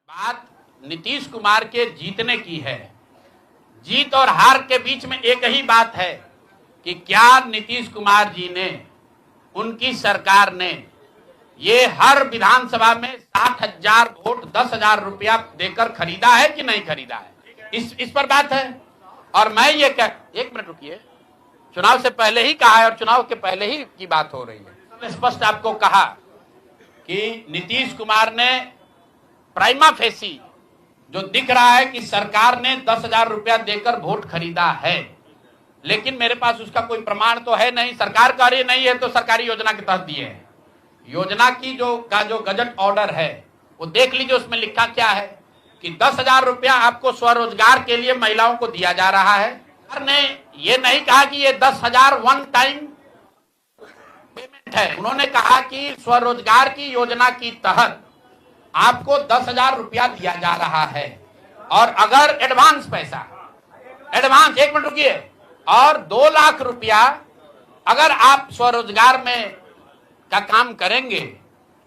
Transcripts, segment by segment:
बात नीतीश कुमार के जीतने की है। जीत और हार के बीच में एक ही बात है कि क्या नीतीश कुमार जी ने, उनकी सरकार ने ये हर विधानसभा में 60,000 वोट 10,000 रुपया देकर खरीदा है कि नहीं खरीदा है, इस पर बात है। और मैं ये एक मिनट रुकिए, चुनाव से पहले ही कहा है और चुनाव के पहले ही की बात हो रही है। स्पष्ट आपको कहा कि नीतीश कुमार ने प्राइमा फेसी जो दिख रहा है कि सरकार ने 10,000 रुपया देकर वोट खरीदा है, लेकिन मेरे पास उसका कोई प्रमाण तो है नहीं। सरकार कह रही नहीं है तो सरकारी योजना के तहत दिए हैं। योजना की जो गजट ऑर्डर है वो देख लीजिए, उसमें लिखा क्या है कि 10,000 रुपया आपको स्वरोजगार के लिए महिलाओं को दिया जा रहा है। सरकार ने ये नहीं कहा कि ये 10,000 वन टाइम पेमेंट है, उन्होंने कहा कि स्वरोजगार की योजना की तहत आपको 10,000 रुपया दिया जा रहा है। और अगर एडवांस पैसा, एडवांस, एक मिनट रुकिए, और 2 लाख रुपया अगर आप स्वरोजगार में का काम करेंगे,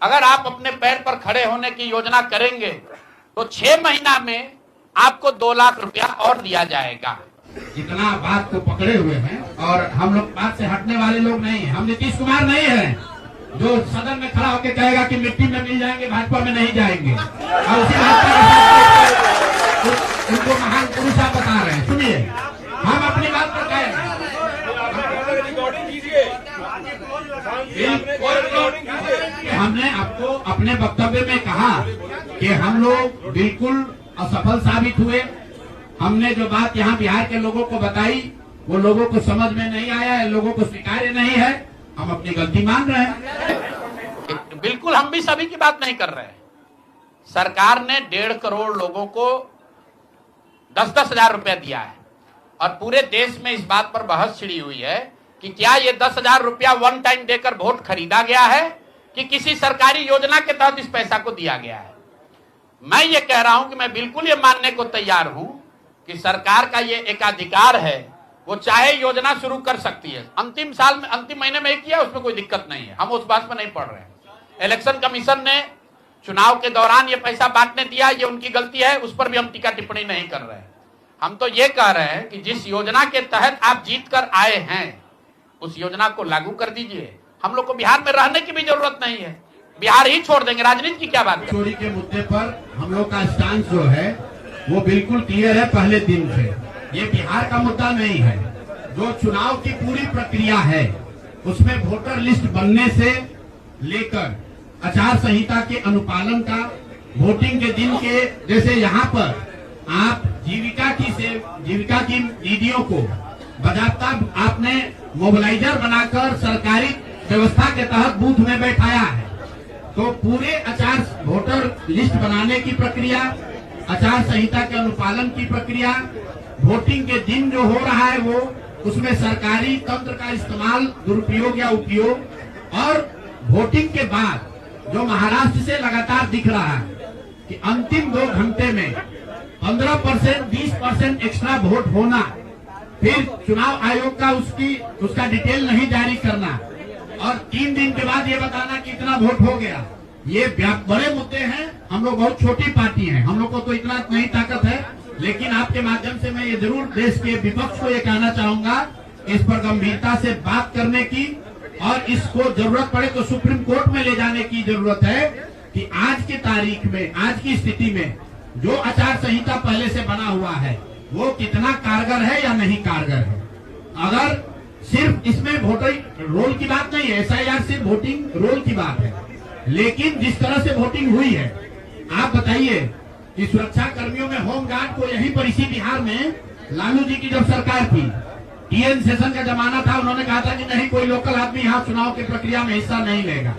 अगर आप अपने पैर पर खड़े होने की योजना करेंगे तो 6 महीना में आपको 2 लाख रुपया और दिया जाएगा। जितना बात को पकड़े हुए हैं और हम लोग बात से हटने वाले लोग नहीं हैं। हम नीतीश कुमार नहीं है जो सदन में खड़ा होकर कहेगा कि मिट्टी में मिल जाएंगे, भाजपा में नहीं जाएंगे। और उसी उनको महान पुरुष आप बता रहे हैं। सुनिए, हम अपनी बात पर कह रहे हैं। हमने आपको अपने वक्तव्य में कहा कि हम लोग बिल्कुल असफल साबित हुए। हमने जो बात यहाँ बिहार के लोगों को बताई वो लोगों को समझ में नहीं आया है, लोगों को स्वीकार्य नहीं है। हम अपनी गलती मान रहे हैं। बिल्कुल, हम भी सभी की बात नहीं कर रहे हैं। सरकार ने 1.5 करोड़ लोगों को 10-10 हजार रुपया दिया है और पूरे देश में इस बात पर बहस छिड़ी हुई है कि क्या ये 10,000 रुपया वन टाइम देकर वोट खरीदा गया है कि किसी सरकारी योजना के तहत इस पैसा को दिया गया है। मैं ये कह रहा हूं कि मैं बिल्कुल ये मानने को तैयार हूं कि सरकार का ये एकाधिकार है, वो चाहे योजना शुरू कर सकती है। अंतिम साल में, अंतिम महीने में किया, उसमें कोई दिक्कत नहीं है, हम उस बात पर नहीं पड़ रहे हैं। इलेक्शन कमीशन ने चुनाव के दौरान ये पैसा बांटने दिया, ये उनकी गलती है, उस पर भी हम टीका टिप्पणी नहीं कर रहे हैं। हम तो ये कह रहे हैं कि जिस योजना के तहत आप जीत कर आए हैं उस योजना को लागू कर दीजिए। हम लोग को बिहार में रहने की भी जरूरत नहीं है, बिहार ही छोड़ देंगे, राजनीति की क्या बात है। चोरी के मुद्दे पर हम लोग का स्टांस जो है वो बिल्कुल क्लियर है पहले दिन से। ये बिहार का मुद्दा नहीं है। जो चुनाव की पूरी प्रक्रिया है उसमें वोटर लिस्ट बनने से लेकर आचार संहिता के अनुपालन का, वोटिंग के दिन के, जैसे यहाँ पर आप जीविका की दीदियों को बाकायदा आपने मोबिलाइजर बनाकर सरकारी व्यवस्था के तहत बूथ में बैठाया है। तो पूरे वोटर लिस्ट बनाने की प्रक्रिया, आचार संहिता के अनुपालन की प्रक्रिया, वोटिंग के दिन जो हो रहा है वो, उसमें सरकारी तंत्र का इस्तेमाल, दुरुपयोग या उपयोग, और वोटिंग के बाद जो महाराष्ट्र से लगातार दिख रहा है कि अंतिम 2 घंटे में 15%, 20% एक्स्ट्रा वोट होना, फिर चुनाव आयोग का उसका डिटेल नहीं जारी करना और 3 दिन के बाद ये बताना कि इतना वोट हो गया। ये बड़े मुद्दे हैं। हम लोग बहुत छोटी पार्टी हैं, हम लोग को तो इतना नहीं ताकत है, लेकिन आपके माध्यम से मैं ये जरूर देश के विपक्ष को ये कहना चाहूंगा, इस पर गंभीरता से बात करने की और इसको जरूरत पड़े तो सुप्रीम कोर्ट में ले जाने की जरूरत है कि आज की तारीख में, आज की स्थिति में जो आचार संहिता पहले से बना हुआ है वो कितना कारगर है या नहीं कारगर है। अगर सिर्फ इसमें वोटर रोल की बात नहीं है, SIR सिर्फ वोटिंग रोल की बात है, लेकिन जिस तरह से वोटिंग हुई है, आप बताइए कि सुरक्षा कर्मियों में होमगार्ड को यहीं पर इसी बिहार में लालू जी की जब सरकार थी, TN सेशन का जमाना था, उन्होंने कहा था कि नहीं, कोई लोकल आदमी यहाँ चुनाव की प्रक्रिया में हिस्सा नहीं लेगा,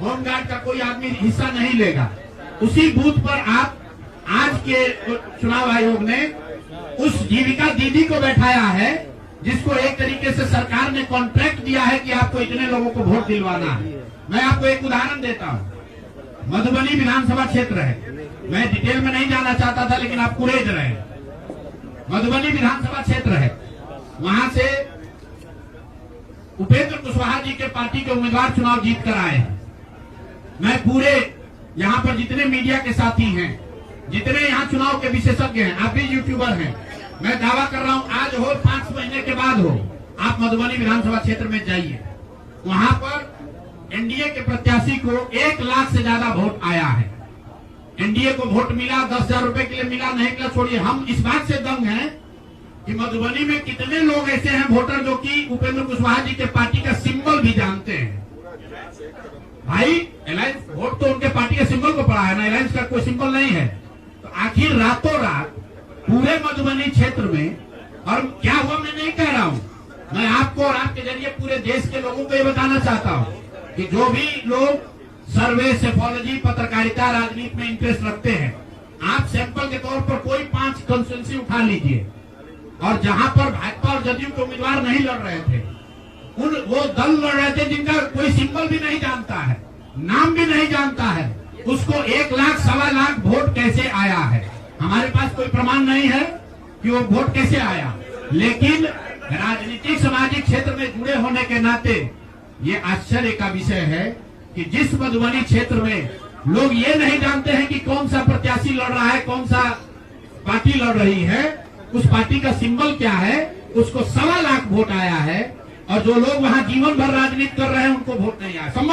होमगार्ड का कोई आदमी हिस्सा नहीं लेगा। उसी बूथ पर आप आज के चुनाव आयोग ने उस जीविका दीदी को बैठाया है जिसको एक तरीके से सरकार ने कॉन्ट्रैक्ट दिया है कि आपको इतने लोगों को वोट दिलवाना है। मैं आपको एक उदाहरण देता हूँ। मधुबनी विधानसभा क्षेत्र है, मैं डिटेल में नहीं जाना चाहता था लेकिन आप कुरेद रहे हैं। मधुबनी विधानसभा क्षेत्र है, वहां से उपेंद्र कुशवाहा जी के पार्टी के उम्मीदवार चुनाव जीत कर आए हैं। मैं पूरे यहाँ पर जितने मीडिया के साथी हैं जितने यहाँ चुनाव के विशेषज्ञ हैं, आप भी यूट्यूबर हैं, मैं दावा कर रहा हूँ आज हो 5 महीने के बाद हो, आप मधुबनी विधानसभा क्षेत्र में जाइए, वहां पर एनडीए के प्रत्याशी को 1 लाख से ज्यादा वोट आया है। एनडीए को वोट मिला, 10,000 रुपए के लिए मिला, नहीं मिला छोड़िए, हम इस बात से दंग हैं कि मधुबनी में कितने लोग ऐसे हैं वोटर जो कि उपेंद्र कुशवाहा जी के पार्टी का सिंबल भी जानते हैं। भाई अलायंस वोट तो उनके पार्टी के सिंबल को पड़ा है ना, अलायंस का कोई सिंबल नहीं है। तो आखिर रातों रात पूरे मधुबनी क्षेत्र में, और क्या हुआ मैं नहीं कह रहा हूं, मैं आपको और आपके जरिए पूरे देश के लोगों को ये बताना चाहता हूं कि जो भी लोग सर्वे, सेफोलॉजी, पत्रकारिता, राजनीति में इंटरेस्ट रखते हैं, आप सैंपल के तौर पर कोई 5 कंस्टिट्यूंसी उठा लीजिए, और जहां पर भाजपा और जदयू के उम्मीदवार नहीं लड़ रहे थे, वो दल लड़ रहे थे जिनका कोई सिंबल भी नहीं जानता है, नाम भी नहीं जानता है, उसको 1 लाख, 1.25 लाख वोट कैसे आया है? हमारे पास कोई प्रमाण नहीं है कि वो वोट कैसे आया, लेकिन राजनीतिक सामाजिक क्षेत्र में जुड़े होने के नाते ये आश्चर्य का विषय है कि जिस मधुबनी क्षेत्र में लोग ये नहीं जानते हैं कि कौन सा प्रत्याशी लड़ रहा है, कौन सा पार्टी लड़ रही है, उस पार्टी का सिंबल क्या है, उसको 1.25 लाख वोट आया है, और जो लोग वहां जीवन भर राजनीति कर रहे हैं उनको वोट नहीं आया। संभव